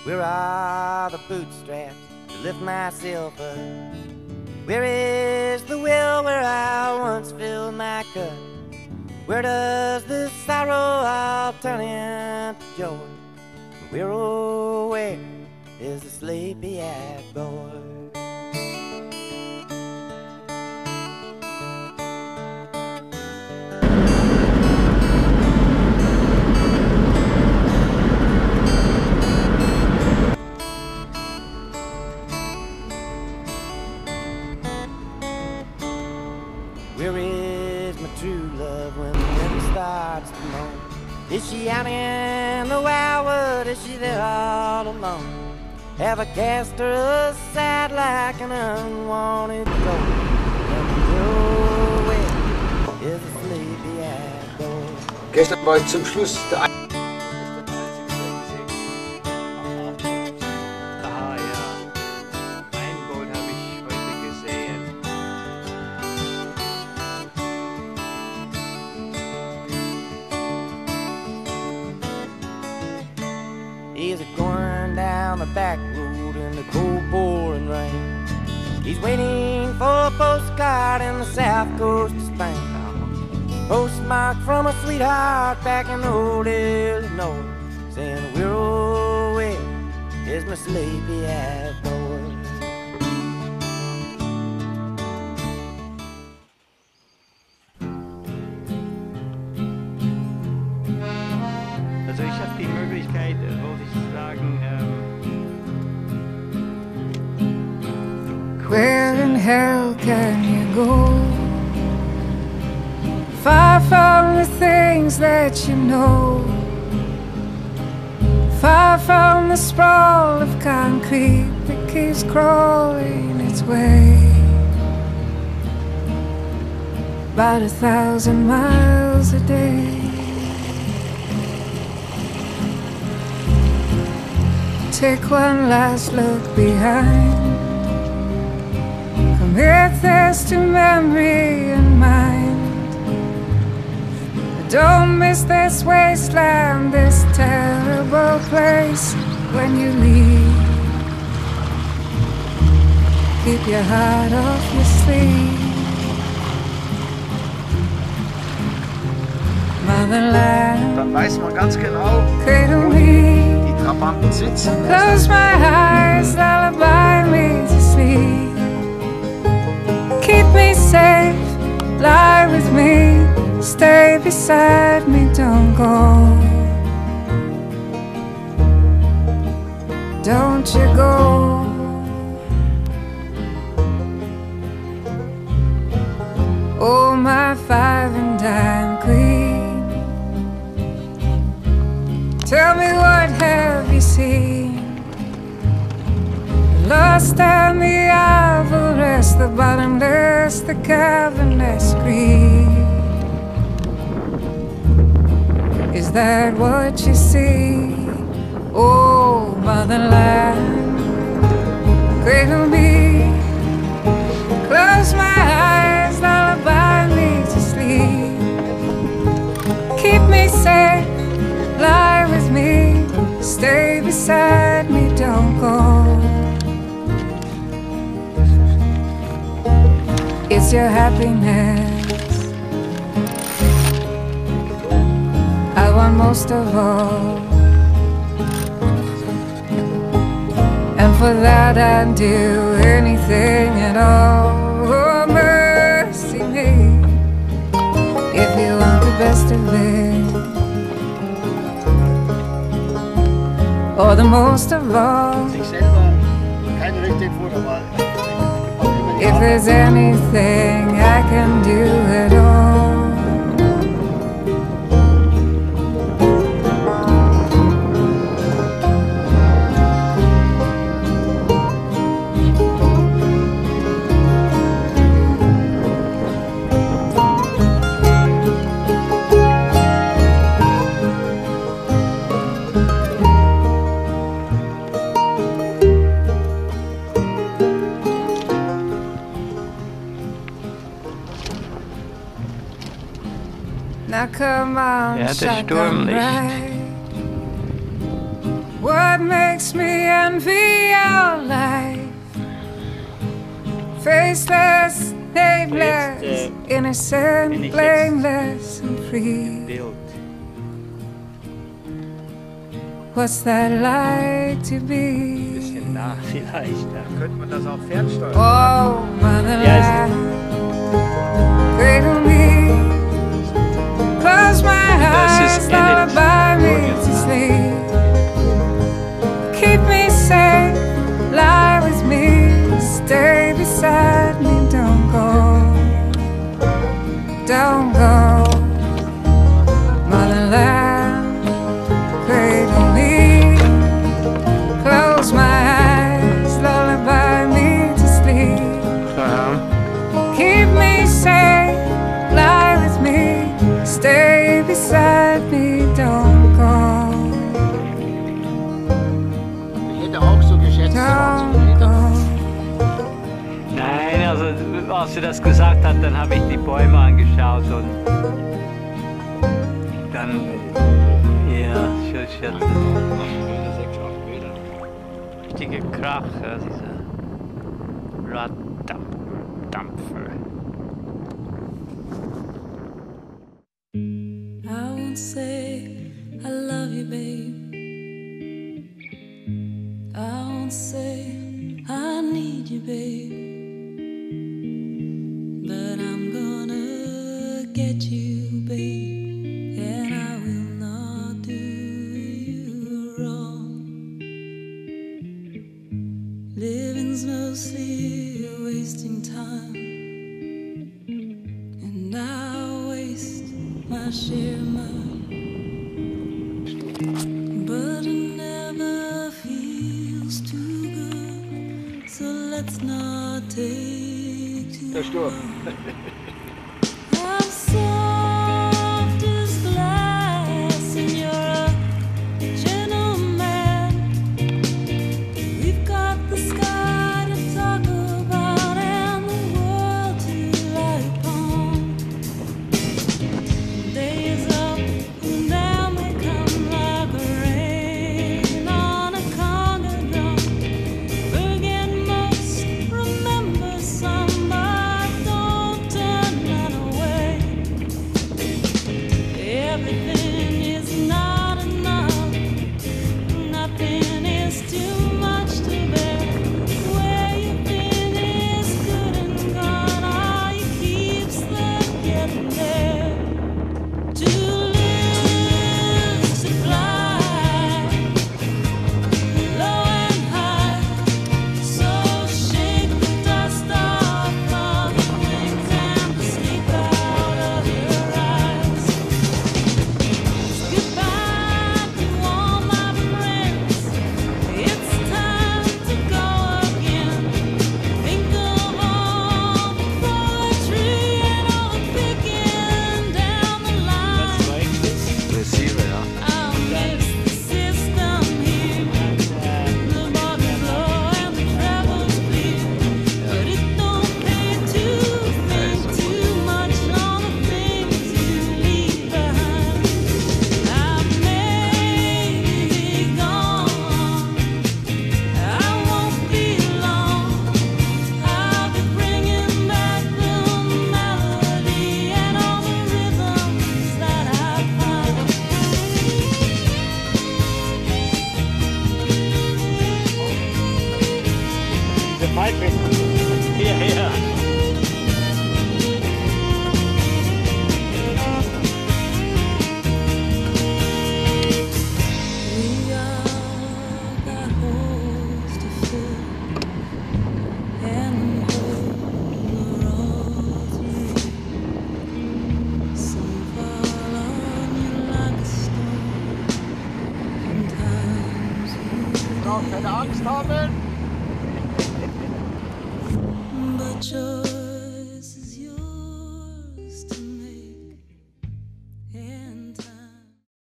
Where are the bootstraps to lift myself up? Where is the well where I once filled my cup? Where does this sorrow all turn into joy? Where, oh, where is the sleepy-eyed boy? Where is my true love when the wind starts to moan? Is she out in the wildwood? Is she there all alone? Have I cast her aside like an unwanted ghost? And where is the sleepy-eyed boy? Gestern war ich zum Schluss der He's a-going down the back road in the cold pouring rain. He's waiting for a postcard in the south coast of Spain. Postmarked from a sweetheart back in old Illinois, saying, where, oh, where is my sleepy-eyed boy? Also ich habe die Möglichkeit, würde ich sagen, where in hell can you go? Far from the things that you know, far from the sprawl of concrete that keeps crawling its way. About 1,000 miles a day. Take one last look behind. Commit this to memory and mind. Don't miss this wasteland, this terrible place when you leave. Keep your heart off your sleeve. Motherland, dann weiß man ganz genau, cradle me. die Trabanten sitzen. Close my eyes, lullaby me to sleep. Keep me safe, lie with me, stay beside me, don't go. Don't you go. Oh, my five and dime queen, tell me, what have you seen? The lost and the avarice, the bottomless, the cavernous greed. Is that what you see? Oh, motherland, cradle me, close my eyes, lullaby me to sleep. Keep me safe, lie with me, stay beside me, don't go. It's your happiness I want most of all, and for that I'd do anything at all. Oh, mercy me, if you want the best of it, or the most of all. Sich selber keine richtige Vorwahl. If there's anything I can do at all. Now come on, Ja, der shotgun Sturm nicht. ride. What makes me envy your life? Faceless, nameless, innocent, blameless and free. Bild. What's that like to be? Bisschen nah vielleicht. Ja. Könnte man das auch fernsteuern? Oh, motherland, Ja, cradle me, close my eyes, lullaby me to sleep. Keep me safe, lie with me, stay beside me, don't go, don't go. Motherland, cradle me, close my eyes, lullaby me to sleep. Keep me safe, lie with me, stay beside me, don't go, Ich hätte auch so geschätzt, 20 don't Meter. go. Nein, also als sie das gesagt hat, dann habe ich die Bäume angeschaut und dann, ja, ich hatte richtige Krach, ja, diese Raddampfer. I won't say I love you, babe. I won't say I need you, babe. But I'm gonna get you, babe. And I will not do you wrong. Living's mostly wasting time, and I waste my share of mine. But it never feels too good, so let's not take too Der Sturm. I'm soft as glass and you're a gentleman. We've got the sky to talk about and the world to lie upon. Days up and down they come like rain on a conga drum. Forget most, remember some, but don't turn that away. Everything is not enough, nothing is too much to bear. Where you've been is good and gone, all you keep's the getting there. To live, to fly, low and high, so shake the dust off of your wings and the sleep out of your eyes. Goodbye to all my friends, it's time to go again. Think of all the poetry and all the picking down the line. Receiver, ja. I'll miss the system here, the bottom blow and the travels clear. But it don't pay to think too much on the things you leave behind. I may be gone, I won't be long. I'll be bringing back the melody and all the rhythms that I find. Der Pfeife. Ja, ja. We all got holes to fill, and the holes are all three. Some fall on you like a stone, sometimes Braucht keine Angst haben. but you're